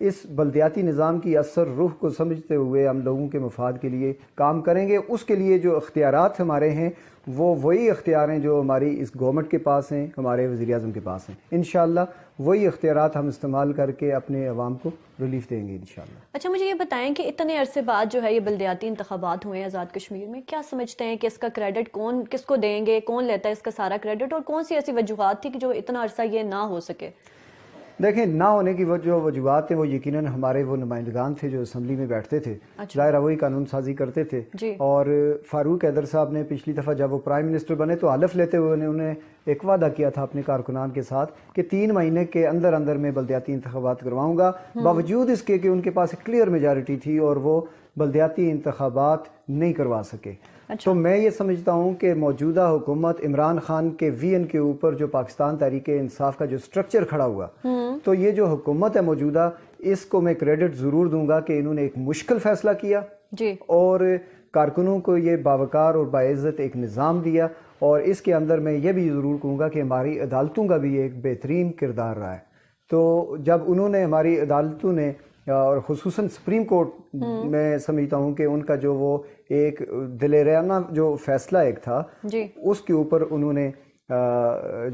اس بلدیاتی نظام کی اثر روح کو سمجھتے ہوئے ہم لوگوں کے مفاد کے لیے کام کریں گے. اس کے لیے جو اختیارات ہمارے ہیں وہ وہی اختیار ہیں جو ہماری اس گورنمنٹ کے پاس ہیں, ہمارے وزیر اعظم کے پاس ہیں. انشاءاللہ وہی اختیارات ہم استعمال کر کے اپنے عوام کو ریلیف دیں گے انشاءاللہ. اچھا مجھے یہ بتائیں کہ اتنے عرصے بعد جو ہے یہ بلدیاتی انتخابات ہوئے ہیں آزاد کشمیر میں, کیا سمجھتے ہیں کہ اس کا کریڈٹ کون کس کو دیں گے, کون لیتا ہے اس کا سارا کریڈٹ, اور کون سی ایسی وجوہات تھی کہ جو اتنا عرصہ یہ نہ ہو سکے؟ دیکھیں, نہ ہونے کی جو وجوہات ہیں وہ یقیناً ہمارے وہ نمائندگان تھے جو اسمبلی میں بیٹھتے تھے, ظاہر وہی قانون سازی کرتے تھے. اور فاروق حیدر صاحب نے پچھلی دفعہ جب وہ پرائم منسٹر بنے تو حلف لیتے ہوئے انہوں نے ایک وعدہ کیا تھا اپنے کارکنان کے ساتھ کہ 3 مہینے کے اندر اندر میں بلدیاتی انتخابات کرواؤں گا, باوجود اس کے کہ ان کے پاس ایک کلیئر میجارٹی تھی اور وہ بلدیاتی انتخابات نہیں کروا سکے. تو میں یہ سمجھتا ہوں کہ موجودہ حکومت عمران خان کے وی این کے اوپر جو پاکستان تحریک انصاف کا جو سٹرکچر کھڑا ہوا, تو یہ جو حکومت ہے موجودہ, اس کو میں کریڈٹ ضرور دوں گا کہ انہوں نے ایک مشکل فیصلہ کیا اور کارکنوں کو یہ باوقار اور باعزت ایک نظام دیا. اور اس کے اندر میں یہ بھی ضرور کہوں گا کہ ہماری عدالتوں کا بھی ایک بہترین کردار رہا ہے. تو جب انہوں نے ہماری عدالتوں نے اور خصوصاً سپریم کورٹ میں سمجھتا ہوں کہ ان کا جو وہ ایک دلیرانہ جو فیصلہ ایک تھا اس کے اوپر انہوں نے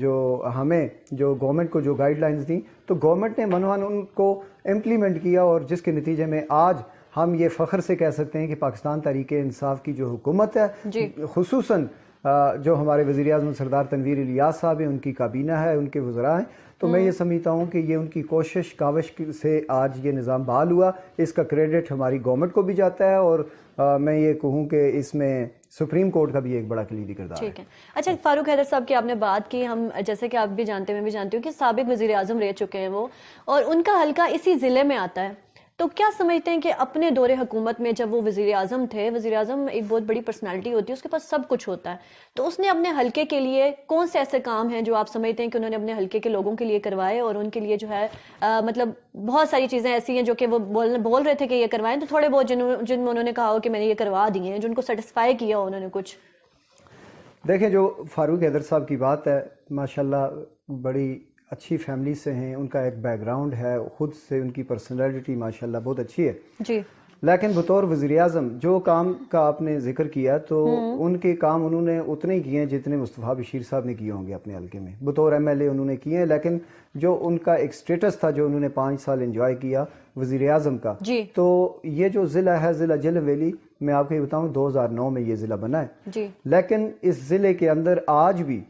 جو ہمیں جو گورنمنٹ کو جو گائیڈ لائنز دیں تو گورنمنٹ نے منوان ان کو امپلیمنٹ کیا, اور جس کے نتیجے میں آج ہم یہ فخر سے کہہ سکتے ہیں کہ پاکستان تحریک انصاف کی جو حکومت ہے, خصوصاً جو ہمارے وزیر اعظم سردار تنویر الیاس صاحب ہیں, ان کی کابینہ ہے, ان کے وزراء ہیں, تو میں یہ سمجھتا ہوں کہ یہ ان کی کوشش کاوش سے آج یہ نظام بحال ہوا. اس کا کریڈٹ ہماری گورنمنٹ کو بھی جاتا ہے, اور میں یہ کہوں کہ اس میں سپریم کورٹ کا بھی ایک بڑا کلیدی کردار ہے. اچھا فاروق حیدر صاحب کی آپ نے بات کی, ہم جیسے کہ آپ بھی جانتے ہیں, میں بھی جانتی ہوں کہ سابق وزیر اعظم رہ چکے ہیں وہ, اور ان کا حلقہ اسی ضلع میں آتا ہے. تو کیا سمجھتے ہیں کہ اپنے دور حکومت میں جب وہ وزیر اعظم تھے, وزیر اعظم ایک بہت بڑی پرسنالٹی ہوتی ہے, اس کے پاس سب کچھ ہوتا ہے, تو اس نے اپنے حلقے کے لیے کون سے ایسے کام ہیں جو آپ سمجھتے ہیں کہ انہوں نے اپنے حلقے کے لوگوں کے لیے کروائے, اور ان کے لیے جو ہے مطلب بہت ساری چیزیں ایسی ہیں جو کہ وہ بول رہے تھے کہ یہ کروائیں, تو تھوڑے بہت جن میں انہوں نے کہا ہو کہ میں نے یہ کروا دیے ہیں, جو ان کو سیٹسفائی کیا ہو انہوں نے کچھ؟ دیکھیں, جو فاروق حیدر صاحب کی بات ہے, ماشاءاللہ بڑی اچھی فیملی سے ہیں, ان کا ایک بیک گراؤنڈ ہے, خود سے ان کی پرسنالٹی ماشاءاللہ بہت اچھی ہے. لیکن بطور وزیر اعظم جو کام کا آپ نے ذکر کیا تو ان کے کام انہوں نے اتنے ہی کیے ہیں جتنے مصطفیٰ بشیر صاحب نے کیے ہوں گے اپنے حلقے میں. بطور ایم ایل اے انہوں نے کیے ہیں, لیکن جو ان کا ایک سٹیٹس تھا جو انہوں نے 5 سال انجوائے کیا وزیر اعظم کا, تو یہ جو ضلع ہے, ضلع جہلم ویلی, میں آپ کو یہ بتاؤں 2009 میں یہ ضلع بنا ہے. لیکن اس ضلع کے اندر آج بھی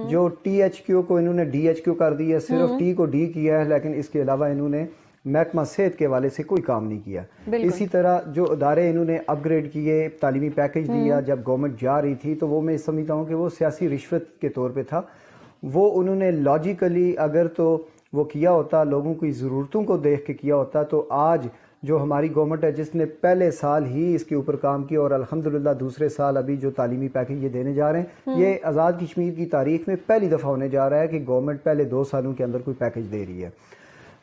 جو ٹی ایچ کیو کو انہوں نے ڈی ایچ کیو کر دی ہے, صرف ٹی کو ڈی کیا ہے, لیکن اس کے علاوہ انہوں نے محکمہ صحت کے حوالے سے کوئی کام نہیں کیا. اسی طرح جو ادارے انہوں نے اپ گریڈ کیے, تعلیمی پیکج دیا جب گورنمنٹ جا رہی تھی, تو وہ میں سمجھتا ہوں کہ وہ سیاسی رشوت کے طور پہ تھا. وہ انہوں نے لاجیکلی اگر تو وہ کیا ہوتا, لوگوں کی ضرورتوں کو دیکھ کے کیا ہوتا, تو آج جو ہماری گورنمنٹ ہے جس نے پہلے سال ہی اس کے اوپر کام کیا, اور الحمدللہ دوسرے سال ابھی جو تعلیمی پیکج یہ دینے جا رہے ہیں, یہ آزاد کشمیر کی تاریخ میں پہلی دفعہ ہونے جا رہا ہے کہ گورنمنٹ پہلے 2 سالوں کے اندر کوئی پیکج دے رہی ہے.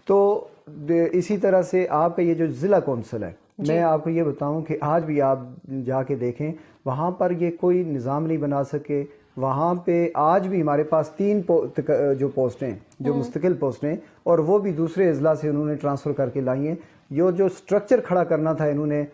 تو اسی طرح سے آپ کا یہ جو ضلع کونسل ہے, میں آپ کو یہ بتاؤں کہ آج بھی آپ جا کے دیکھیں, وہاں پر یہ کوئی نظام نہیں بنا سکے. وہاں پہ آج بھی ہمارے پاس 3 جو پوسٹیں جو مستقل پوسٹیں, اور وہ بھی دوسرے اضلاع سے انہوں نے ٹرانسفر کر کے لائی ہیں. یہ جو سٹرکچر کھڑا کرنا تھا انہوں نے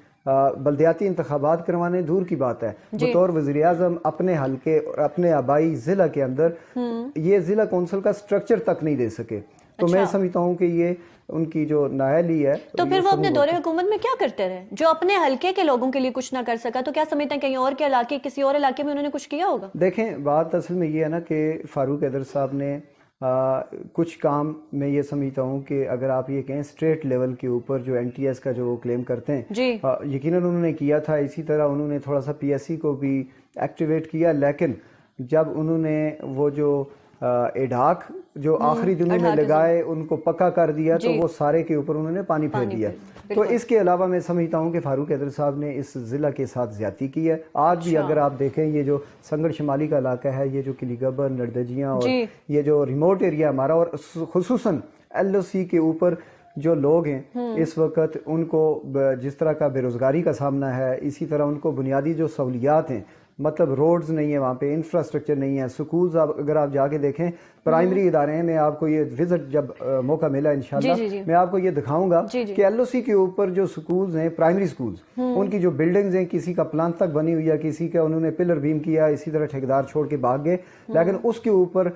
بلدیاتی انتخابات کروانے, دور کی بات ہے, بطور وزیر اعظم اپنے حلقے اور اپنے آبائی ضلع کے اندر یہ ضلع کونسل کا سٹرکچر تک نہیں دے سکے. تو میں سمجھتا ہوں کہ یہ ان کی جو نااہلی ہے. تو پھر وہ اپنے دور حکومت میں کیا کرتے رہے, جو اپنے حلقے کے لوگوں کے لیے کچھ نہ کر سکا, تو کیا سمجھتے ہیں کہیں اور کے علاقے, کسی اور علاقے میں انہوں نے کچھ کیا ہوگا؟ دیکھیں, بات اصل میں یہ ہے نا کہ فاروق حیدر صاحب نے کچھ کام, میں یہ سمجھتا ہوں کہ اگر آپ یہ کہیں اسٹیٹ لیول کے اوپر جو این ٹی ایس کا جو وہ کلیم کرتے ہیں, یقیناً انہوں نے کیا تھا. اسی طرح انہوں نے تھوڑا سا پی ایس سی کو بھی ایکٹیویٹ کیا, لیکن جب انہوں نے وہ جو ایڈاک جو آخری دنوں میں لگائے ان کو پکا کر دیا, تو وہ سارے کے اوپر انہوں نے پانی پھیر دیا. تو اس کے علاوہ میں سمجھتا ہوں کہ فاروق حیدر صاحب نے اس ضلع کے ساتھ زیادتی کی ہے. آج بھی اگر آپ دیکھیں, یہ جو سنگڑ شمالی کا علاقہ ہے, یہ جو کلی گبر, نردجیاں, اور یہ جو ریموٹ ایریا ہمارا, اور خصوصاً ایل او سی کے اوپر جو لوگ ہیں اس وقت, ان کو جس طرح کا بے روزگاری کا سامنا ہے, اسی طرح ان کو بنیادی جو سہولیات ہیں مطلب روڈز نہیں ہے وہاں پہ, انفراسٹرکچر نہیں ہے, سکولز اگر آپ جا کے دیکھیں پرائمری ادارے ہیں, میں آپ کو یہ وزٹ جب موقع ملا انشاءاللہ میں آپ کو یہ دکھاؤں گا کہ ایل او سی کے اوپر جو سکولز ہیں پرائمری سکولز, ان کی جو بلڈنگز ہیں کسی کا پلان تک بنی ہوئی ہے, کسی کا انہوں نے پلر بیم کیا, اسی طرح ٹھیکیدار چھوڑ کے بھاگ گئے, لیکن اس کے اوپر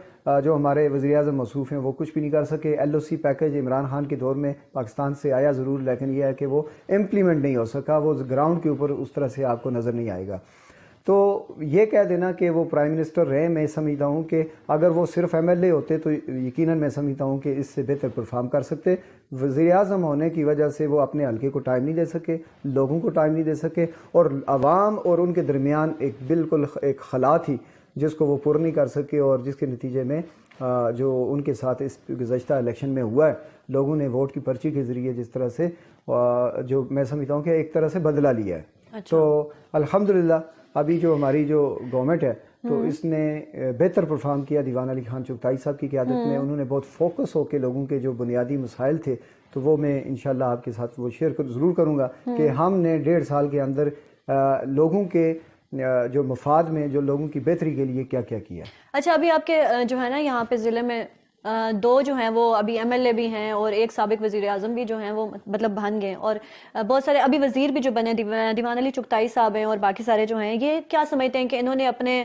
جو ہمارے وزیر اعظم موصوف ہیں وہ کچھ بھی نہیں کر سکے. ایل او سی پیکج عمران خان کے دور میں پاکستان سے آیا ضرور, لیکن یہ ہے کہ وہ امپلیمنٹ نہیں ہو سکا, وہ گراؤنڈ کے اوپر اس طرح سے آپ کو نظر نہیں آئے گا. تو یہ کہہ دینا کہ وہ پرائم منسٹر رہے, میں سمجھتا ہوں کہ اگر وہ صرف ایم ایل اے ہوتے تو یقیناً میں سمجھتا ہوں کہ اس سے بہتر پرفارم کر سکتے. وزیر اعظم ہونے کی وجہ سے وہ اپنے حلقے کو ٹائم نہیں دے سکے, لوگوں کو ٹائم نہیں دے سکے, اور عوام اور ان کے درمیان ایک بالکل ایک خلا تھی جس کو وہ پر نہیں کر سکے, اور جس کے نتیجے میں جو ان کے ساتھ اس گزشتہ الیکشن میں ہوا ہے, لوگوں نے ووٹ کی پرچی کے ذریعے جس طرح سے جو میں سمجھتا ہوں کہ ایک طرح سے بدلہ لیا ہے. تو الحمدللہ ابھی جو ہماری جو گورنمنٹ ہے تو اس نے بہتر پرفارم کیا دیوان علی خان چغتائی صاحب کی قیادت میں. انہوں نے بہت فوکس ہو کے لوگوں کے جو بنیادی مسائل تھے تو وہ میں انشاءاللہ آپ کے ساتھ وہ شیئر ضرور کروں گا کہ ہم نے 1.5 سال کے اندر لوگوں کے جو مفاد میں, جو لوگوں کی بہتری کے لیے کیا کیا کیا. اچھا, ابھی آپ کے جو ہے نا یہاں پہ ضلع میں 2 جو ہیں وہ ابھی ایم ایل اے بھی ہیں اور ایک سابق وزیر اعظم بھی جو ہیں وہ مطلب بن گئے, اور بہت سارے ابھی وزیر بھی جو بنے دیوان علی چغتائی صاحب ہیں اور باقی سارے جو ہیں, یہ کیا سمجھتے ہیں کہ انہوں نے اپنے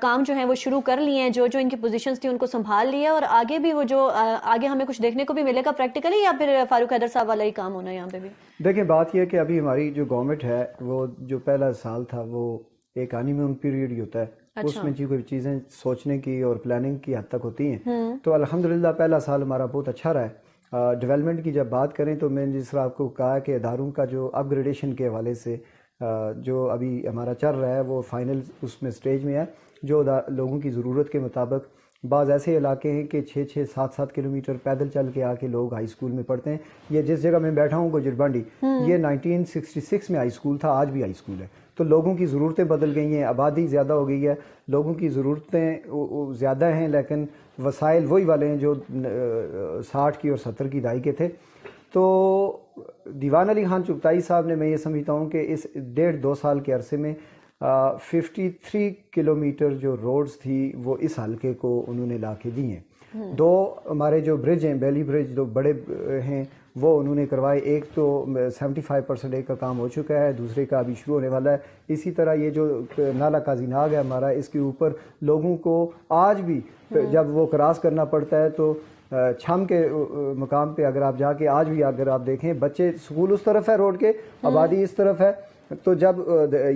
کام جو ہیں وہ شروع کر لیے ہیں, جو ان کی پوزیشنز تھی ان کو سنبھال لیا, اور آگے بھی وہ جو آگے ہمیں کچھ دیکھنے کو بھی ملے گا پریکٹیکلی, یا پھر فاروق حیدر صاحب والا ہی کام ہونا ہے یہاں پہ بھی؟ دیکھیں بات یہ ہے کہ ابھی ہماری جو گورنمنٹ ہے وہ جو پہلا سال تھا وہ ایک آنی میں پیریڈ ہی ہوتا ہے, اس میں کوئی چیزیں سوچنے کی اور پلاننگ کی حد تک ہوتی ہیں. تو الحمدللہ پہلا سال ہمارا بہت اچھا رہا ہے. ڈیولپمنٹ کی جب بات کریں تو میں نے جس طرح آپ کو کہا کہ اداروں کا جو اپ گریڈیشن کے حوالے سے جو ابھی ہمارا چل رہا ہے وہ فائنل اس میں سٹیج میں ہے, جو لوگوں کی ضرورت کے مطابق. بعض ایسے علاقے ہیں کہ 6-6, 7-7 کلومیٹر پیدل چل کے آ کے لوگ ہائی اسکول میں پڑھتے ہیں. یہ جس جگہ میں بیٹھا ہوں گجربانڈی, یہ 1966 میں ہائی اسکول تھا, آج بھی ہائی اسکول ہے. تو لوگوں کی ضرورتیں بدل گئی ہیں, آبادی زیادہ ہو گئی ہے, لوگوں کی ضرورتیں زیادہ ہیں, لیکن وسائل وہی والے ہیں جو 60 کی اور 70 کی دہائی کے تھے. تو دیوان علی خان چغتائی صاحب نے, میں یہ سمجھتا ہوں کہ اس 1.5-2 سال کے عرصے میں 53 کلومیٹر جو روڈز تھی وہ اس حلقے کو انہوں نے لا کے دی ہیں. 2 ہمارے جو برج ہیں, بیلی برج جو بڑے ہیں وہ انہوں نے کروائے. ایک تو 75% ایک کا کام ہو چکا ہے, دوسرے کا ابھی شروع ہونے والا ہے. اسی طرح یہ جو نالا قاضی ناگ ہے ہمارا, اس کے اوپر لوگوں کو آج بھی جب وہ کراس کرنا پڑتا ہے تو چھم کے مقام پہ اگر آپ جا کے آج بھی اگر آپ دیکھیں, بچے اسکول اس طرف ہے روڈ کے, آبادی اس طرف ہے, تو جب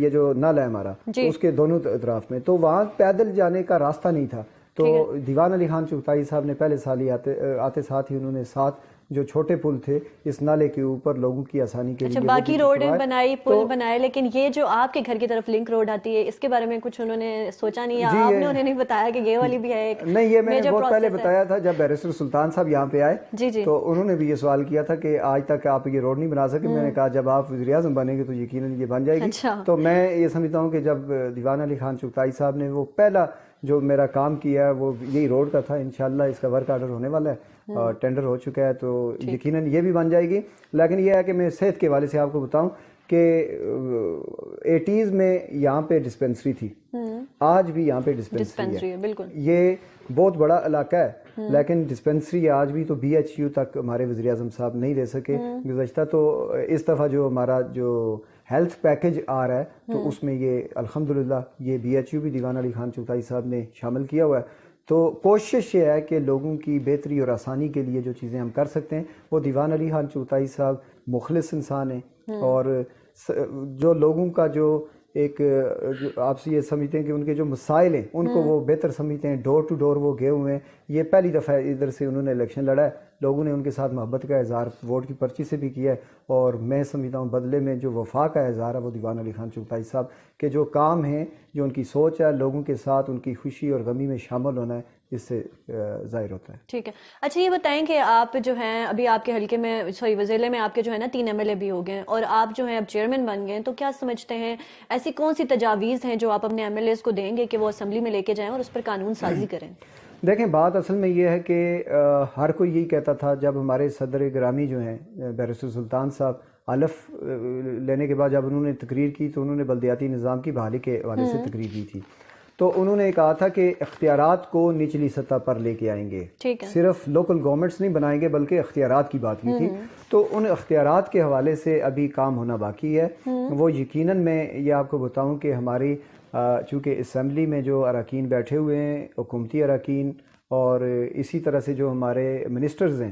یہ جو نالا ہے ہمارا اس کے دونوں طرف میں, تو وہاں پیدل جانے کا راستہ نہیں تھا. تو دیوان علی خان چغتائی صاحب نے پہلے سال ہی آتے ساتھ ہی انہوں نے 7 جو چھوٹے پل تھے اس نالے کے اوپر لوگوں کی آسانی کے لیے باقی روڈ بنائی, پل بنائے, لیکن یہ جو آپ کے گھر کی طرف لنک روڈ آتی ہے اس کے بارے میں کچھ انہوں نے سوچا نہیں, آپ نے انہیں نہیں بتایا کہ یہ والی بھی ہے؟ نہیں, یہ میں نے بہت پہلے بتایا تھا جب بیرسٹر سلطان صاحب یہاں پہ آئے, تو انہوں نے بھی یہ سوال کیا تھا کہ آج تک آپ یہ روڈ نہیں بنا سکے. میں نے کہا جب آپ وزیر اعظم بنیں گے تو یقیناً یہ بن جائے گی. تو میں یہ سمجھتا ہوں کہ جب دیوان علی خان چغتائی صاحب نے وہ پہلا جو میرا کام کیا ہے وہ یہی روڈ کا تھا. انشاءاللہ اس کا ورک آرڈر ہونے والا ہے, ٹینڈر ہو چکا ہے, تو یقیناً یہ بھی بن جائے گی. لیکن یہ ہے کہ میں صحت کے حوالے سے آپ کو بتاؤں کہ 80s میں یہاں پہ ڈسپینسری تھی, آج بھی یہاں پہ ڈسپینسری ہے. بالکل, یہ بہت بڑا علاقہ ہے, لیکن ڈسپینسری آج بھی تو BHU تک ہمارے وزیر اعظم صاحب نہیں دے سکے گزشتہ. تو اس دفعہ جو ہمارا جو ہیلتھ پیکج آ رہا ہے تو اس میں یہ الحمدللہ یہ BHU بھی دیوان علی خان چغتائی صاحب نے شامل کیا ہوا ہے. تو کوشش یہ ہے کہ لوگوں کی بہتری اور آسانی کے لیے جو چیزیں ہم کر سکتے ہیں وہ دیوان علی خان چغتائی صاحب مخلص انسان ہیں, اور جو لوگوں کا جو ایک آپ سے یہ سمجھتے ہیں کہ ان کے جو مسائل ہیں ان کو وہ بہتر سمجھتے ہیں. ڈور ٹو ڈور وہ گئے ہوئے ہیں. یہ پہلی دفعہ ادھر سے انہوں نے الیکشن لڑا ہے, لوگوں نے ان کے ساتھ محبت کا اظہار ووٹ کی پرچی سے بھی کیا ہے, اور میں سمجھتا ہوں بدلے میں جو وفا کا اظہار ہے وہ دیوان علی خان چغتائی صاحب کے جو کام ہیں, جو ان کی سوچ ہے, لوگوں کے ساتھ ان کی خوشی اور غمی میں شامل ہونا ہے, اس سے ظاہر ہوتا ہے. ٹھیک ہے. اچھا یہ بتائیں کہ آپ جو ہیں ابھی آپ کے حلقے میں ضلع میں آپ کے جو ہے نا 3 MLA بھی ہو گئے, اور آپ جو ہیں اب چیئرمین بن گئے, تو کیا سمجھتے ہیں ایسی کون سی تجاویز ہیں جو آپ اپنے MLAs کو دیں گے کہ وہ اسمبلی میں لے کے جائیں اور اس پر قانون سازی کریں؟ دیکھیں بات اصل میں یہ ہے کہ ہر کوئی یہی کہتا تھا, جب ہمارے صدر گرامی جو ہیں بیرسٹر سلطان صاحب حلف لینے کے بعد جب انہوں نے تقریر کی تو انہوں نے بلدیاتی نظام کی بحالی کے حوالے سے تقریر کی تھی. تو انہوں نے کہا تھا کہ اختیارات کو نچلی سطح پر لے کے آئیں گے, صرف لوکل گورنمنٹس نہیں بنائیں گے بلکہ اختیارات کی بات کی تھی. تو ان اختیارات کے حوالے سے ابھی کام ہونا باقی ہے. وہ یقیناً میں یہ آپ کو بتاؤں کہ ہماری چونکہ اسمبلی میں جو اراکین بیٹھے ہوئے ہیں, حکومتی اراکین, اور اسی طرح سے جو ہمارے منسٹرز ہیں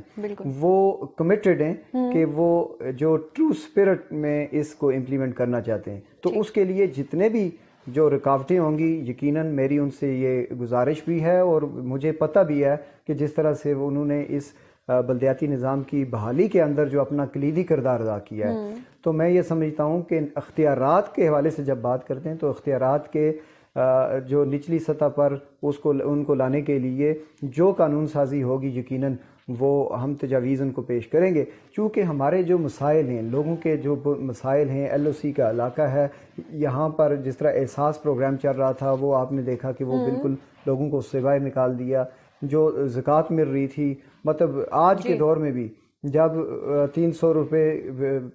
وہ کمیٹڈ ہیں کہ وہ جو ٹرو اسپرٹ میں اس کو امپلیمنٹ کرنا چاہتے ہیں. تو اس کے لیے جتنے بھی جو رکاوٹیں ہوں گی یقیناً میری ان سے یہ گزارش بھی ہے, اور مجھے پتہ بھی ہے کہ جس طرح سے انہوں نے اس بلدیاتی نظام کی بحالی کے اندر جو اپنا کلیدی کردار ادا کیا ہے, تو میں یہ سمجھتا ہوں کہ اختیارات کے حوالے سے جب بات کرتے ہیں تو اختیارات کے جو نچلی سطح پر ان کو لانے کے لیے جو قانون سازی ہوگی یقیناً وہ ہم تجاویز ان کو پیش کریں گے. چونکہ ہمارے جو مسائل ہیں, لوگوں کے جو مسائل ہیں, ایل او سی کا علاقہ ہے, یہاں پر جس طرح احساس پروگرام چل رہا تھا وہ آپ نے دیکھا کہ وہ بالکل لوگوں کو سوائے نکال دیا. جو زکوٰۃ مل رہی تھی, مطلب آج کے دور میں بھی جب 300 روپے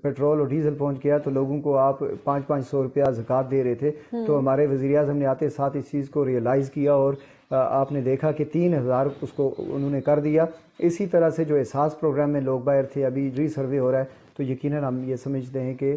پیٹرول اور ڈیزل پہنچ گیا تو لوگوں کو آپ 500 روپیہ زکوٰۃ دے رہے تھے. تو ہمارے وزیر اعظم نے آتے ساتھ اس چیز کو ریئلائز کیا اور آپ نے دیکھا کہ 3000 اس کو انہوں نے کر دیا. اسی طرح سے جو احساس پروگرام میں لوگ باہر تھے, ابھی ری سروے ہو رہا ہے, تو یقیناً ہم یہ سمجھتے ہیں کہ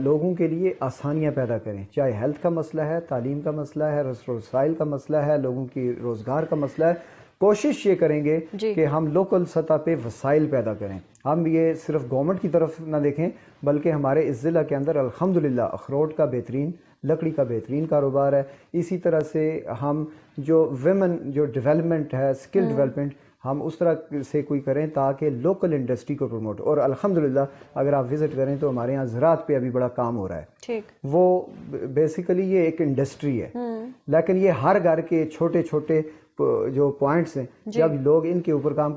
لوگوں کے لیے آسانیاں پیدا کریں, چاہے ہیلتھ کا مسئلہ ہے, تعلیم کا مسئلہ ہے, رسل وسائل کا مسئلہ ہے, لوگوں کی روزگار کا مسئلہ ہے. کوشش یہ کریں گے کہ ہم لوکل سطح پہ وسائل پیدا کریں. ہم یہ صرف گورنمنٹ کی طرف نہ دیکھیں بلکہ ہمارے اس ضلع کے اندر الحمدللہ اخروٹ کا بہترین, لکڑی کا بہترین کاروبار ہے. اسی طرح سے ہم جو ویمن جو ڈیولپمنٹ ہے, اسکل ڈیولپمنٹ, ہم اس طرح سے کوئی کریں تاکہ لوکل انڈسٹری کو پروموٹ. اور الحمدللہ اگر آپ وزٹ کریں تو ہمارے یہاں زراعت پہ ابھی بڑا کام ہو رہا ہے. وہ بیسیکلی یہ ایک انڈسٹری ہے, لیکن یہ ہر گھر کے چھوٹے چھوٹے جو پوائنٹس ہیں, جب لوگ ان کے اوپر کام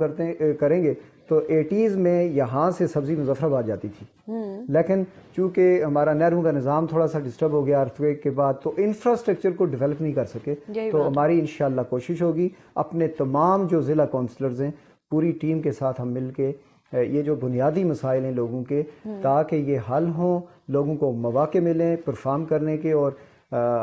کریں گے. تو 80s میں یہاں سے سبزی مظفر آباد جاتی تھی, لیکن چونکہ ہمارا نہروں کا نظام تھوڑا سا ڈسٹرب ہو گیا ارتھکویک کے بعد, تو انفراسٹرکچر کو ڈیولپ نہیں کر سکے. تو ہماری انشاءاللہ کوشش ہوگی اپنے تمام جو ضلع کونسلرز ہیں پوری ٹیم کے ساتھ ہم مل کے یہ جو بنیادی مسائل ہیں لوگوں کے, تاکہ یہ حل ہوں, لوگوں کو مواقع ملیں پرفارم کرنے کے, اور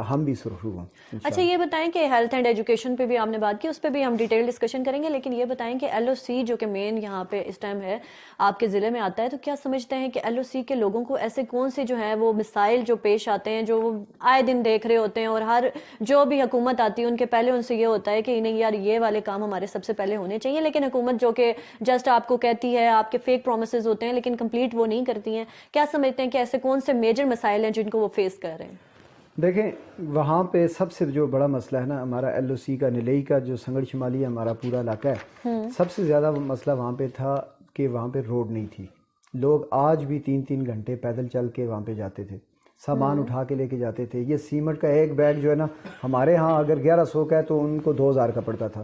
ہم بھی سرخرو ہوں. اچھا یہ بتائیں کہ ہیلتھ اینڈ ایجوکیشن پہ بھی آپ نے بات کی, اس پہ بھی ہم ڈیٹیل ڈسکشن کریں گے, لیکن یہ بتائیں کہ ایل او سی جو کہ مین یہاں پہ اس ٹائم ہے آپ کے ضلع میں آتا ہے, تو کیا سمجھتے ہیں کہ ایل او سی کے لوگوں کو ایسے کون سے جو ہیں وہ مسائل جو پیش آتے ہیں جو وہ آئے دن دیکھ رہے ہوتے ہیں, اور ہر جو بھی حکومت آتی ہے ان کے پہلے ان سے یہ ہوتا ہے کہ نہیں یار یہ والے کام ہمارے سب سے پہلے ہونے چاہیے, لیکن حکومت جو کہ جسٹ آپ کو کہتی ہے, آپ کے فیک پرومسز ہوتے ہیں لیکن کمپلیٹ وہ نہیں کرتی ہیں. کیا سمجھتے ہیں کہ ایسے کون سے میجر مسائل ہیں جن کو وہ فیس کر رہے ہیں؟ دیکھیں وہاں پہ سب سے جو بڑا مسئلہ ہے نا, ہمارا ایل او سی کا نلئی کا جو سنگڑ شمالی ہے ہمارا پورا علاقہ ہے, سب سے زیادہ مسئلہ وہاں پہ تھا کہ وہاں پہ روڈ نہیں تھی. لوگ آج بھی 3 گھنٹے پیدل چل کے وہاں پہ جاتے تھے, سامان اٹھا کے لے کے جاتے تھے. یہ سیمنٹ کا ایک بیگ جو ہے نا ہمارے ہاں اگر 1100 کا ہے تو ان کو 2000 کا پڑتا تھا.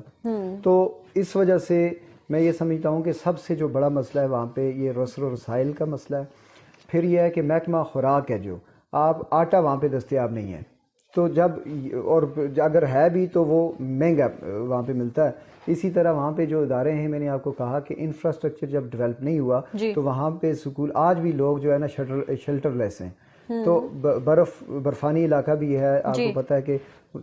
تو اس وجہ سے میں یہ سمجھتا ہوں کہ سب سے جو بڑا مسئلہ ہے وہاں پہ یہ رسل و رسائل کا مسئلہ ہے. پھر یہ ہے کہ محکمہ خوراک ہے, جو آپ آٹا وہاں پہ دستیاب نہیں ہے, تو جب اور اگر ہے بھی تو وہ مہنگا وہاں پہ ملتا ہے. اسی طرح وہاں پہ جو ادارے ہیں, میں نے آپ کو کہا کہ انفراسٹرکچر جب ڈیولپ نہیں ہوا تو وہاں پہ سکول آج بھی لوگ جو ہے نا شیلٹر لیس ہیں. تو برفانی علاقہ بھی ہے, آپ کو پتہ ہے کہ,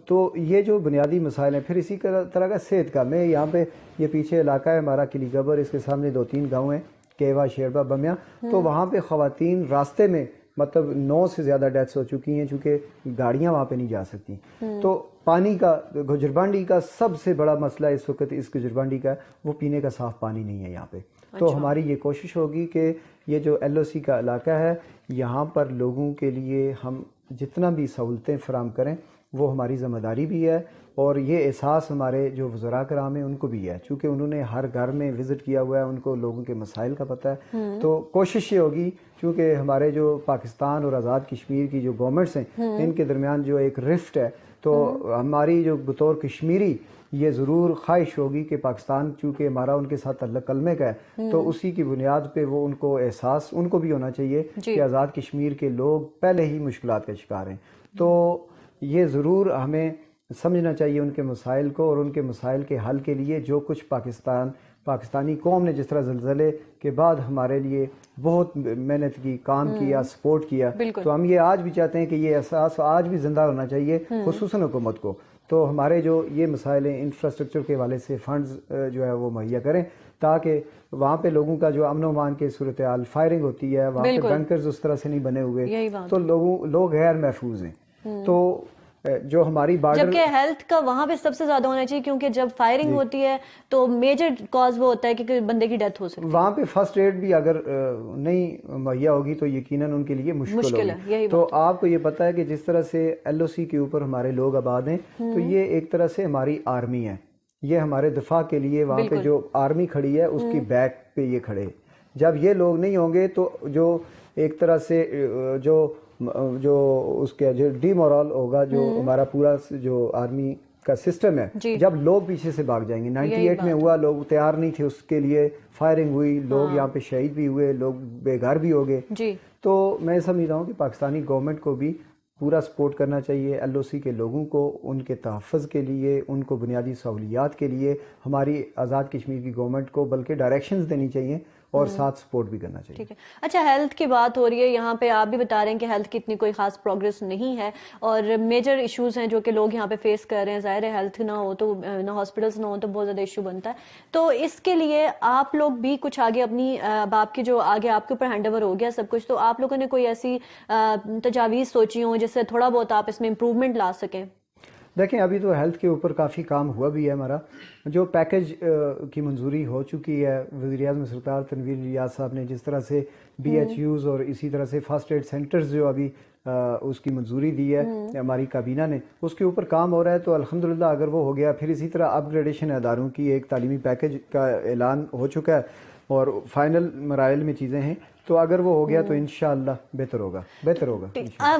تو یہ جو بنیادی مسائل ہیں. پھر اسی طرح کا صحت کا, میں یہاں پہ یہ پیچھے علاقہ ہے ہمارا کلی گبر, اس کے سامنے 2-3 گاؤں ہیں, کیوا, شیربا, بمیا. تو وہاں پہ خواتین راستے میں مطلب 9 سے زیادہ ڈیتھس ہو چکی ہیں چونکہ گاڑیاں وہاں پہ نہیں جا سکتی. تو پانی کا, گجربانڈی کا سب سے بڑا مسئلہ اس وقت اس گجربانڈی کا, وہ پینے کا صاف پانی نہیں ہے یہاں پہ. تو ہماری یہ کوشش ہوگی کہ یہ جو ایل او سی کا علاقہ ہے یہاں پر لوگوں کے لیے ہم جتنا بھی سہولتیں فراہم کریں وہ ہماری ذمہ داری بھی ہے, اور یہ احساس ہمارے جو وزراء کرام ہیں ان کو بھی ہے, چونکہ انہوں نے ہر گھر میں وزٹ کیا ہوا ہے, ان کو لوگوں کے مسائل کا پتہ ہے. تو کوشش یہ ہوگی, چونکہ ہمارے جو پاکستان اور آزاد کشمیر کی جو گورنمنٹس ہیں ان کے درمیان جو ایک رفٹ ہے, تو ہماری جو بطور کشمیری یہ ضرور خواہش ہوگی کہ پاکستان چونکہ ہمارا ان کے ساتھ تعلق کلمے کا ہے, تو اسی کی بنیاد پہ وہ ان کو احساس ان کو بھی ہونا چاہیے کہ آزاد کشمیر کے لوگ پہلے ہی مشکلات کا شکار ہیں. تو یہ ضرور ہمیں سمجھنا چاہیے ان کے مسائل کو, اور ان کے مسائل کے حل کے لیے جو کچھ پاکستان پاکستانی قوم نے جس طرح زلزلے کے بعد ہمارے لیے بہت محنت کی، کام کیا، سپورٹ کیا، تو ہم یہ آج بھی چاہتے ہیں کہ یہ احساس آج بھی زندہ ہونا چاہیے، خصوصاً حکومت کو. تو ہمارے جو یہ مسائل ہیں انفراسٹرکچر کے حوالے سے فنڈز جو ہے وہ مہیا کریں تاکہ وہاں پہ لوگوں کا جو امن و امان کی صورتحال، فائرنگ ہوتی ہے وہاں پہ بنکرز اس طرح سے نہیں بنے ہوئے تو لوگ غیر محفوظ ہیں. تو جو ہماری بارڈر، جبکہ ہیلتھ کا وہاں پہ سب سے زیادہ ہونا چاہیے کیونکہ جب فائرنگ ہوتی ہے تو میجر کاز وہ ہوتا ہے کہ بندے کی ڈیتھ ہو سکتی ہے. وہاں پہ فرسٹ ایڈ بھی اگر نہیں مہیا ہوگی تو یقیناً ان کے لیے مشکل ہوگی. تو آپ کو یہ پتہ ہے کہ جس طرح سے ایل او سی کے اوپر ہمارے لوگ آباد ہیں تو یہ ایک طرح سے ہماری آرمی ہے، یہ ہمارے دفاع کے لیے وہاں پہ جو آرمی کھڑی ہے اس کی بیک پہ یہ کھڑے. جب یہ لوگ نہیں ہوں گے تو جو ایک طرح سے جو اس کے جو ڈی مورال ہوگا جو ہمارا پورا جو آرمی کا سسٹم ہے، جب لوگ پیچھے سے بھاگ جائیں گے. 98 میں ہوا، لوگ تیار نہیں تھے اس کے لیے، فائرنگ ہوئی، لوگ یہاں پہ شہید بھی ہوئے، لوگ بے گھر بھی ہو گئے. تو میں سمجھتا ہوں کہ پاکستانی گورنمنٹ کو بھی پورا سپورٹ کرنا چاہیے ایل او سی کے لوگوں کو، ان کے تحفظ کے لیے، ان کو بنیادی سہولیات کے لیے ہماری آزاد کشمیر کی گورنمنٹ کو بلکہ ڈائریکشنز دینی چاہیے اور ساتھ سپورٹ بھی کرنا چاہیے. ٹھیک ہے. اچھا، ہیلتھ کی بات ہو رہی ہے یہاں پہ، آپ بھی بتا رہے ہیں کہ ہیلتھ کی اتنی کوئی خاص پروگرس نہیں ہے اور میجر ایشوز ہیں جو کہ لوگ یہاں پہ فیس کر رہے ہیں. ظاہر ہے ہیلتھ نہ ہو تو نہ ہاسپٹلس نہ ہو تو بہت زیادہ ایشو بنتا ہے. تو اس کے لیے آپ لوگ بھی کچھ آگے اپنی آپ کی جو آگے آپ کے اوپر ہینڈ اوور ہو گیا سب کچھ، تو آپ لوگوں نے کوئی ایسی تجاویز سوچی ہوں جس سے تھوڑا بہت آپ اس میں امپروومنٹ لا سکیں؟ دیکھیں ابھی تو ہیلتھ کے اوپر کافی کام ہوا بھی ہے. ہمارا جو پیکج کی منظوری ہو چکی ہے، وزیر اعظم سرکار تنویر ریاض صاحب نے جس طرح سے بی ایچ یوز اور اسی طرح سے فرسٹ ایڈ سینٹرز جو ابھی اس کی منظوری دی ہے ہماری کابینہ نے، اس کے اوپر کام ہو رہا ہے. تو الحمدللہ اگر وہ ہو گیا، پھر اسی طرح اپ گریڈیشن اداروں کی ایک تعلیمی پیکج کا اعلان ہو چکا ہے اور فائنل مراحل میں چیزیں ہیں. تو اگر وہ ہو گیا تو انشاءاللہ بہتر ہوگا.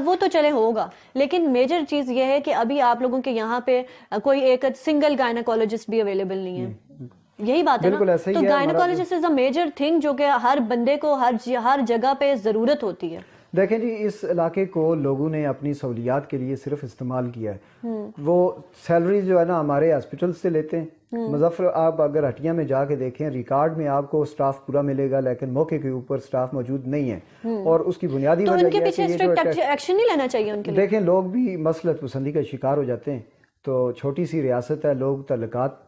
وہ تو چلے ہوگا، لیکن میجر چیز یہ ہے کہ ابھی آپ لوگوں کے یہاں پہ کوئی ایک سنگل گائناکولوجسٹ بھی اویلیبل نہیں ہے. یہی بات ہے نا؟ تو گائناکولوجسٹ از اے میجر تھنگ جو کہ ہر بندے کو ہر جگہ پہ ضرورت ہوتی ہے. دیکھیں جی، اس علاقے کو لوگوں نے اپنی سہولیات کے لیے صرف استعمال کیا ہے. وہ سیلریز جو ہے نا ہمارے ہاسپٹل سے لیتے ہیں. مظفر آپ اگر ہٹیا میں جا کے دیکھیں، ریکارڈ میں آپ کو سٹاف پورا ملے گا لیکن موقع کے اوپر سٹاف موجود نہیں ہے. اور اس کی بنیادی وجہ یہ ہے کہ ایکشن نہیں لینا چاہیے ان کے لیے. دیکھیں لوگ بھی مسلط پسندی کا شکار ہو جاتے ہیں. تو چھوٹی سی ریاست ہے، لوگ تعلقات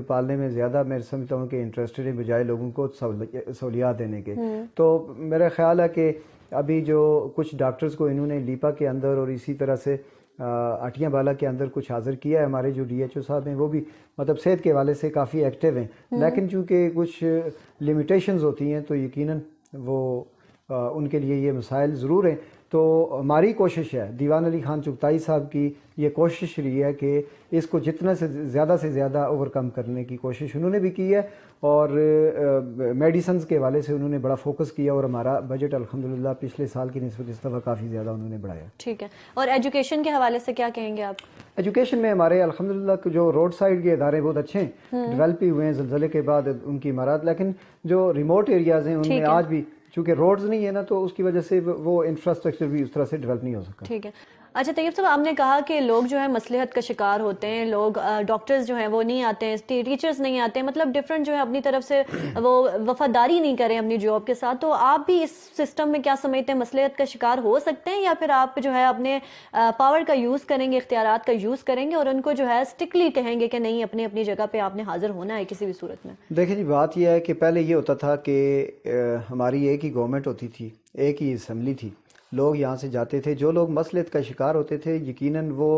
پالنے میں زیادہ میں سمجھتا ہوں کہ انٹرسٹڈ ہیں بجائے لوگوں کو سہولیات دینے کے. تو میرا خیال ہے کہ ابھی جو کچھ ڈاکٹرز کو انہوں نے لیپا کے اندر اور اسی طرح سے اٹیاں بالا کے اندر کچھ حاضر کیا ہے. ہمارے جو ڈی ایچ او صاحب ہیں وہ بھی مطلب صحت کے حوالے سے کافی ایکٹیو ہیں، لیکن چونکہ کچھ لمیٹیشنز ہوتی ہیں تو یقیناً وہ ان کے لیے یہ مسائل ضرور ہیں. تو ہماری کوشش ہے، دیوان علی خان چغتائی صاحب کی یہ کوشش رہی ہے کہ اس کو جتنا سے زیادہ اوور کم کرنے کی کوشش انہوں نے بھی کی ہے اور میڈیسنز کے حوالے سے انہوں نے بڑا فوکس کیا اور ہمارا بجٹ الحمدللہ پچھلے سال کی نسبت اس دفعہ کافی زیادہ انہوں نے بڑھایا. ٹھیک ہے. اور ایجوکیشن کے حوالے سے کیا کہیں گے آپ؟ ایجوکیشن میں ہمارے الحمدللہ جو روڈ سائڈ کے ادارے بہت اچھے ہیں، ڈیولپ ہی ہوئے ہیں زلزلے کے بعد ان کی عمارات. لیکن جو ریموٹ ایریاز ہیں ان میں آج بھی چونکہ روڈز نہیں ہے نا تو اس کی وجہ سے وہ انفراسٹرکچر بھی اس طرح سے ڈیولپ نہیں ہو سکا. ٹھیک ہے. اچھا طیب صاحب، آپ نے کہا کہ لوگ جو ہے مصلحت کا شکار ہوتے ہیں، لوگ ڈاکٹرز جو ہیں وہ نہیں آتے ہیں، ٹیچرز نہیں آتے ہیں، مطلب ڈفرینٹ جو ہے اپنی طرف سے وہ وفاداری نہیں کریں اپنی جاب کے ساتھ. تو آپ بھی اس سسٹم میں کیا سمجھتے ہیں، مصلحت کا شکار ہو سکتے ہیں یا پھر آپ جو ہے اپنے پاور کا یوز کریں گے، اختیارات کا یوز کریں گے اور ان کو جو ہے اسٹرکٹلی کہیں گے کہ نہیں، اپنی اپنی جگہ پہ آپ نے حاضر ہونا ہے کسی بھی صورت میں؟ دیکھیں جی، بات یہ ہے کہ پہلے یہ ہوتا تھا کہ ہماری ایک ہی گورنمنٹ ہوتی تھی، ایک ہی اسمبلی تھی، لوگ یہاں سے جاتے تھے. جو لوگ مصلحت کا شکار ہوتے تھے یقیناً وہ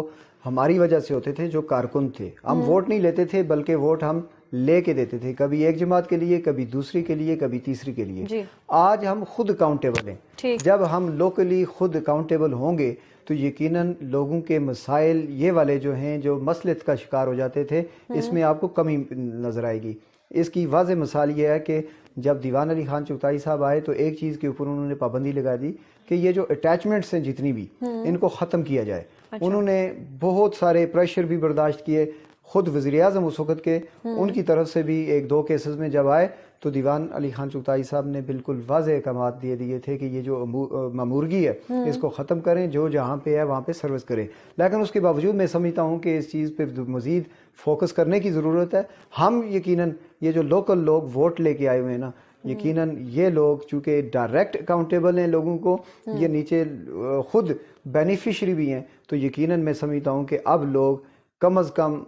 ہماری وجہ سے ہوتے تھے، جو کارکن تھے. ہم ووٹ نہیں لیتے تھے بلکہ ووٹ ہم لے کے دیتے تھے، کبھی ایک جماعت کے لیے، کبھی دوسری کے لیے، کبھی تیسری کے لیے. آج ہم خود اکاؤنٹیبل ہیں. جب ہم لوکلی خود اکاؤنٹیبل ہوں گے تو یقیناً لوگوں کے مسائل یہ والے جو ہیں جو مصلحت کا شکار ہو جاتے تھے اس میں آپ کو کمی نظر آئے گی. اس کی واضح مثال یہ ہے کہ جب دیوان علی خان چغتائی صاحب آئے تو ایک چیز کے اوپر انہوں نے پابندی لگا دی کہ یہ جو اٹیچمنٹس ہیں جتنی بھی ان کو ختم کیا جائے. انہوں نے بہت سارے پریشر بھی برداشت کیے، خود وزیر اعظم اس وقت کے ان کی طرف سے بھی ایک دو کیسز میں جب آئے تو دیوان علی خان چغتائی صاحب نے بالکل واضح احکامات دیے تھے کہ یہ جو مامورگی ہے اس کو ختم کریں, جو جہاں پہ ہے وہاں پہ سروس کریں. لیکن اس کے باوجود میں سمجھتا ہوں کہ اس چیز پہ مزید فوکس کرنے کی ضرورت ہے. ہم یقیناً یہ جو لوکل لوگ ووٹ لے کے آئے ہوئے ہیں نا, یقیناً یہ لوگ چونکہ ڈائریکٹ اکاؤنٹیبل ہیں لوگوں کو, یہ نیچے خود بینیفیشری بھی ہیں, تو یقیناً میں سمجھتا ہوں کہ اب لوگ کم از کم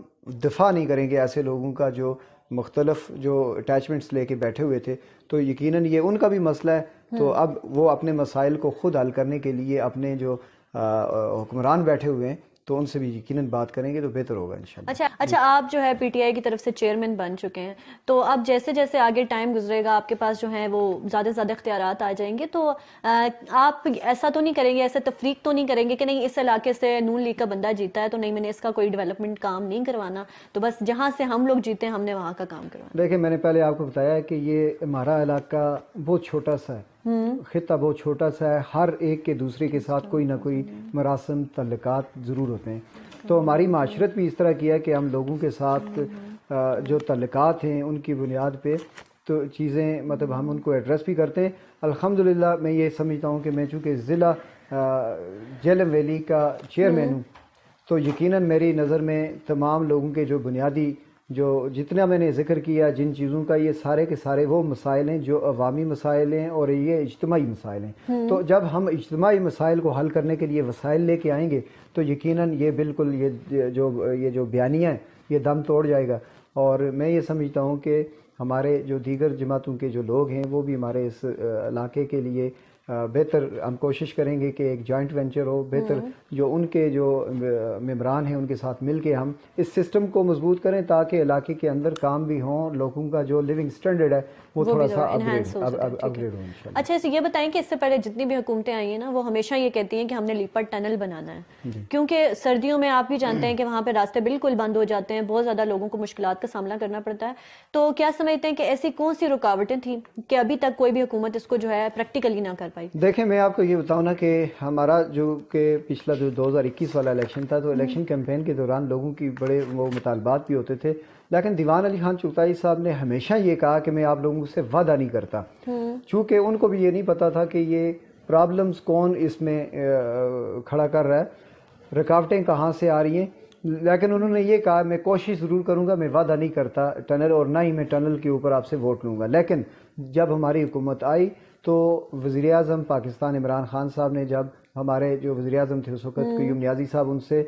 دفاع نہیں کریں گے ایسے لوگوں کا جو مختلف جو اٹیچمنٹس لے کے بیٹھے ہوئے تھے. تو یقیناً یہ ان کا بھی مسئلہ ہے, تو اب وہ اپنے مسائل کو خود حل کرنے کے لیے اپنے جو حکمران بیٹھے ہوئے ہیں تو ان سے بھی یقیناً بات کریں گے تو بہتر ہوگا انشاءاللہ. اچھا آپ جو ہے پی ٹی آئی کی طرف سے چیئرمین بن چکے ہیں, تو اب جیسے جیسے آگے ٹائم گزرے گا آپ کے پاس جو ہیں وہ زیادہ سے زیادہ اختیارات آ جائیں گے, تو آپ ایسا تو نہیں کریں گے, ایسا تفریق تو نہیں کریں گے کہ نہیں اس علاقے سے نون لیگ کا بندہ جیتا ہے تو نہیں میں نے اس کا کوئی ڈیولپمنٹ کام نہیں کروانا, تو بس جہاں سے ہم لوگ جیتے ہیں ہم نے وہاں کا کام کروانا؟ دیکھیں میں نے پہلے آپ کو بتایا کہ یہ ہمارا علاقہ بہت چھوٹا سا ہے, خطہ بہت چھوٹا سا ہے, ہر ایک کے دوسرے کے ساتھ کوئی نہ کوئی مراسم تعلقات ضرور ہوتے ہیں. تو ہماری معاشرت بھی اس طرح کی ہے کہ ہم لوگوں کے ساتھ جو تعلقات ہیں ان کی بنیاد پہ تو چیزیں مطلب ہم ان کو ایڈریس بھی کرتے ہیں. الحمدللہ میں یہ سمجھتا ہوں کہ میں چونکہ ضلع جہلم ویلی کا چیئرمین ہوں تو یقیناً میری نظر میں تمام لوگوں کے جو بنیادی جو جتنا میں نے ذکر کیا جن چیزوں کا, یہ سارے کے سارے وہ مسائل ہیں جو عوامی مسائل ہیں اور یہ اجتماعی مسائل ہیں. تو جب ہم اجتماعی مسائل کو حل کرنے کے لیے وسائل لے کے آئیں گے تو یقیناً یہ بالکل یہ جو بیانیہ ہے یہ دم توڑ جائے گا. اور میں یہ سمجھتا ہوں کہ ہمارے جو دیگر جماعتوں کے جو لوگ ہیں وہ بھی ہمارے اس علاقے کے لیے بہتر ہم کوشش کریں گے کہ ایک جوائنٹ وینچر ہو, بہتر جو ان کے جو ممبران ہیں ان کے ساتھ مل کے ہم اس سسٹم کو مضبوط کریں تاکہ علاقے کے اندر کام بھی ہوں, لوگوں کا جو لیونگ سٹینڈرڈ ہے وہ تھوڑا سا اپگریڈ ہو انشاءاللہ. اچھا یہ بتائیں کہ اس سے پہلے جتنی بھی حکومتیں آئی ہیں نا وہ ہمیشہ یہ کہتی ہیں کہ ہم نے لیپٹ ٹنل بنانا ہے, کیونکہ سردیوں میں آپ بھی جانتے ہیں کہ وہاں پہ راستے بالکل بند ہو جاتے ہیں, بہت زیادہ لوگوں کو مشکلات کا سامنا کرنا پڑتا ہے. تو کیا سمجھتے ہیں کہ ایسی کون سی رکاوٹیں تھیں کہ ابھی تک کوئی بھی حکومت اس کو جو ہے پریکٹیکلی نہ کر پائی؟ دیکھیں میں آپ کو یہ بتاؤں نا کہ ہمارا جو کہ پچھلا جو 2021 والا الیکشن تھا تو الیکشن کیمپین کے دوران لوگوں کی بڑے وہ مطالبات بھی ہوتے تھے, لیکن دیوان علی خان چغتائی صاحب نے ہمیشہ یہ کہا کہ میں آپ لوگوں سے وعدہ نہیں کرتا, چونکہ ان کو بھی یہ نہیں پتا تھا کہ یہ پرابلمز کون اس میں کھڑا کر رہا ہے, رکاوٹیں کہاں سے آ رہی ہیں. لیکن انہوں نے یہ کہا میں کوشش ضرور کروں گا, میں وعدہ نہیں کرتا ٹنل اور نہ ہی میں ٹنل کے اوپر آپ سے ووٹ لوں گا. لیکن جب ہماری حکومت آئی تو وزیر اعظم پاکستان عمران خان صاحب نے, جب ہمارے جو وزیر اعظم تھے اس وقت قیوم نیازی صاحب, ان سے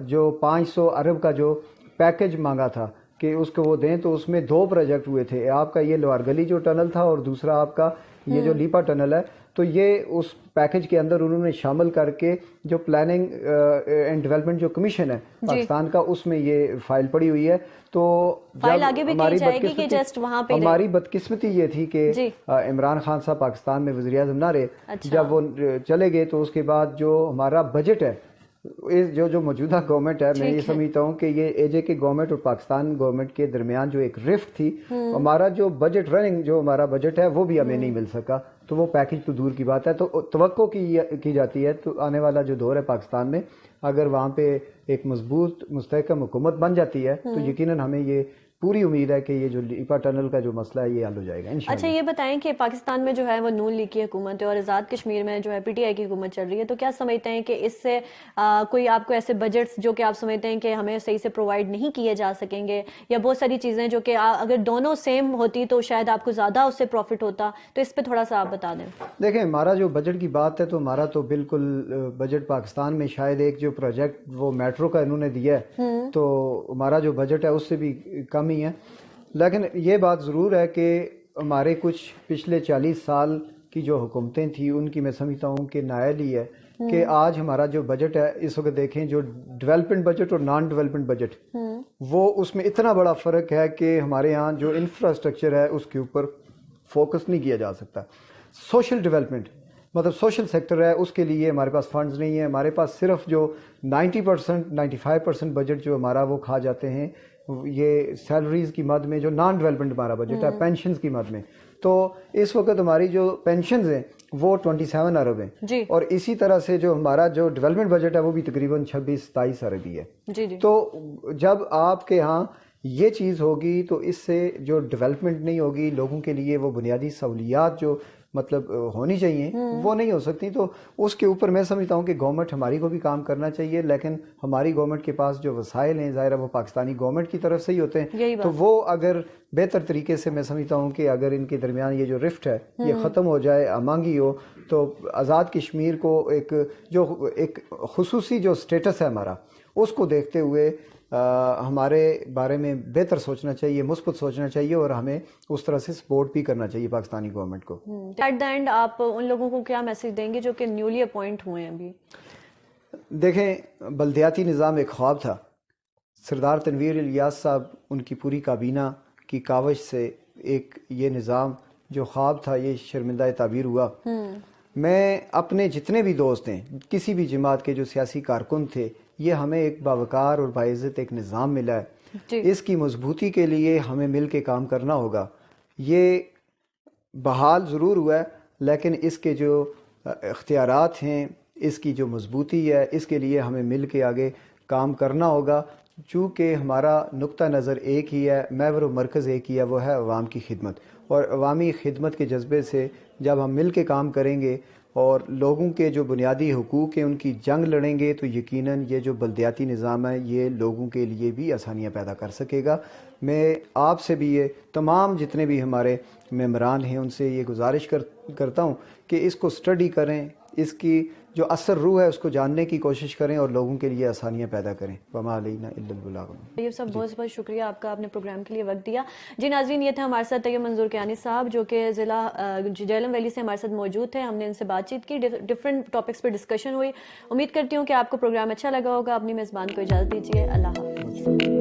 جو 500 ارب کا جو پیکج مانگا تھا کہ اس کو وہ دیں, تو اس میں 2 پروجیکٹ ہوئے تھے, آپ کا یہ لوار گلی جو ٹنل تھا اور دوسرا آپ کا یہ جو لیپا ٹنل ہے. تو یہ اس پیکج کے اندر انہوں نے شامل کر کے جو پلاننگ اینڈ ڈیولپمنٹ جو کمیشن ہے پاکستان کا اس میں یہ فائل پڑی ہوئی ہے. تو ہماری بدقسمتی یہ تھی کہ عمران خان صاحب پاکستان میں وزیر اعظم نہ رہے, جب وہ چلے گئے تو اس کے بعد جو ہمارا بجٹ ہے جو موجودہ گورنمنٹ ہے, میں یہ سمجھتا ہوں کہ یہ اے جے کے گورنمنٹ اور پاکستان گورنمنٹ کے درمیان جو ایک رفت تھی, ہمارا جو بجٹ رننگ جو ہمارا بجٹ ہے وہ بھی ہمیں نہیں مل سکا. تو وہ پیکج تو دور کی بات ہے. تو توقع کی جاتی ہے تو آنے والا جو دور ہے پاکستان میں اگر وہاں پہ ایک مضبوط مستحکم حکومت بن جاتی ہے تو یقیناً ہمیں یہ پوری امید ہے کہ یہ جو لیپا ٹنل کا جو مسئلہ ہے یہ حل ہو جائے گا انشاءاللہ. اچھا یہ بتائیں کہ پاکستان میں جو ہے وہ نون لیگ کی حکومت ہے اور آزاد کشمیر میں جو ہے پی ٹی آئی کی حکومت چل رہی ہے, تو کیا سمجھتے ہیں کہ اس سے کوئی آپ کو ایسے بجٹس جو کہ آپ سمجھتے ہیں کہ ہمیں صحیح سے پرووائڈ نہیں کیے جا سکیں گے, یا بہت ساری چیزیں جو کہ اگر دونوں سیم ہوتی تو شاید آپ کو زیادہ اس سے پروفٹ ہوتا, تو اس پہ تھوڑا سا آپ بتا دیں. دیکھیں ہمارا جو بجٹ کی بات ہے تو ہمارا تو بالکل بجٹ پاکستان میں شاید ایک جو پروجیکٹ وہ میٹرو کا انہوں نے دیا ہے تو ہمارا جو بجٹ ہے اس سے بھی کم ہی ہے. لیکن یہ بات ضرور ہے کہ ہمارے کچھ پچھلے 40 سال کی جو حکومتیں تھیں ان کی میں سمجھتا ہوں کہ نائل ہی ہے کہ آج ہمارا جو بجٹ ہے اس وقت دیکھیں جو ڈیولپمنٹ بجٹ اور نان ڈیولپمنٹ بجٹ وہ اس میں اتنا بڑا فرق ہے کہ ہمارے ہاں جو انفراسٹرکچر ہے اس کے اوپر فوکس نہیں کیا جا سکتا. سوشل ڈیولپمنٹ مطلب سوشل سیکٹر ہے اس کے لیے ہمارے پاس فنڈز نہیں ہیں. ہمارے پاس صرف جو 90% 95% بجٹ جو ہمارا وہ کھا جاتے ہیں یہ سیلریز کی مد میں, جو نان ڈیولپمنٹ ہمارا بجٹ ہے پینشنز کی مد میں. تو اس وقت ہماری جو پینشنز ہیں وہ 27 ارب ہیں جی اور اسی طرح سے جو ہمارا جو ڈیولپمنٹ بجٹ ہے وہ بھی تقریباً 26-27 ارب ہی ہے. جی جی تو جب آپ کے ہاں یہ چیز ہوگی تو اس سے جو ڈیولپمنٹ نہیں ہوگی, لوگوں کے لیے وہ بنیادی سہولیات جو مطلب ہونی چاہیے وہ نہیں ہو سکتی. تو اس کے اوپر میں سمجھتا ہوں کہ گورنمنٹ ہماری کو بھی کام کرنا چاہیے, لیکن ہماری گورنمنٹ کے پاس جو وسائل ہیں ظاہر ہے وہ پاکستانی گورنمنٹ کی طرف سے ہی ہوتے ہیں. تو وہ اگر بہتر طریقے سے میں سمجھتا ہوں کہ اگر ان کے درمیان یہ جو رفٹ ہے یہ ختم ہو جائے, امانگی ہو, تو آزاد کشمیر کو ایک خصوصی جو سٹیٹس ہے ہمارا اس کو دیکھتے ہوئے ہمارے بارے میں بہتر سوچنا چاہیے, مثبت سوچنا چاہیے, اور ہمیں اس طرح سے سپورٹ بھی کرنا چاہیے پاکستانی گورنمنٹ کو. ایٹ دا اینڈ آپ ان لوگوں کو کیا میسج دیں گے جو کہ نیولی اپوائنٹ ہوئے ہیں ابھی؟ دیکھیں, بلدیاتی نظام ایک خواب تھا. سردار تنویر الیاس صاحب ان کی پوری کابینہ کی کاوش سے ایک یہ نظام جو خواب تھا یہ شرمندہ تعبیر ہوا. میں اپنے جتنے بھی دوست ہیں, کسی بھی جماعت کے جو سیاسی کارکن تھے, یہ ہمیں ایک باوقار اور باعزت ایک نظام ملا ہے. اس کی مضبوطی کے لیے ہمیں مل کے کام کرنا ہوگا. یہ بحال ضرور ہوا ہے لیکن اس کے جو اختیارات ہیں, اس کی جو مضبوطی ہے, اس کے لیے ہمیں مل کے آگے کام کرنا ہوگا. چونکہ ہمارا نقطہ نظر ایک ہی ہے, محور و مرکز ایک ہی ہے, وہ ہے عوام کی خدمت. اور عوامی خدمت کے جذبے سے جب ہم مل کے کام کریں گے اور لوگوں کے جو بنیادی حقوق ہیں ان کی جنگ لڑیں گے, تو یقیناً یہ جو بلدیاتی نظام ہے یہ لوگوں کے لیے بھی آسانیاں پیدا کر سکے گا. میں آپ سے بھی یہ تمام جتنے بھی ہمارے ممبران ہیں ان سے یہ گزارش کرتا ہوں کہ اس کو سٹڈی کریں, اس کی جو اثر روح ہے اس کو جاننے کی کوشش کریں اور لوگوں کے لیے آسانیاں پیدا کریں. وما علینا الا البلاغ. طیب صاحب بہت بہت شکریہ آپ کا, آپ نے پروگرام کے لیے وقت دیا. جی ناظرین, یہ تھے ہمارے ساتھ طیب منظور کیانی صاحب جو کہ ضلع جہلم ویلی سے ہمارے ساتھ موجود تھے. ہم نے ان سے بات چیت کی, ڈفرینٹ ٹاپکس پہ ڈسکشن ہوئی. امید کرتی ہوں کہ آپ کو پروگرام اچھا لگا ہوگا. اپنی میزبان کو اجازت دیجیے. اللہ حافظ.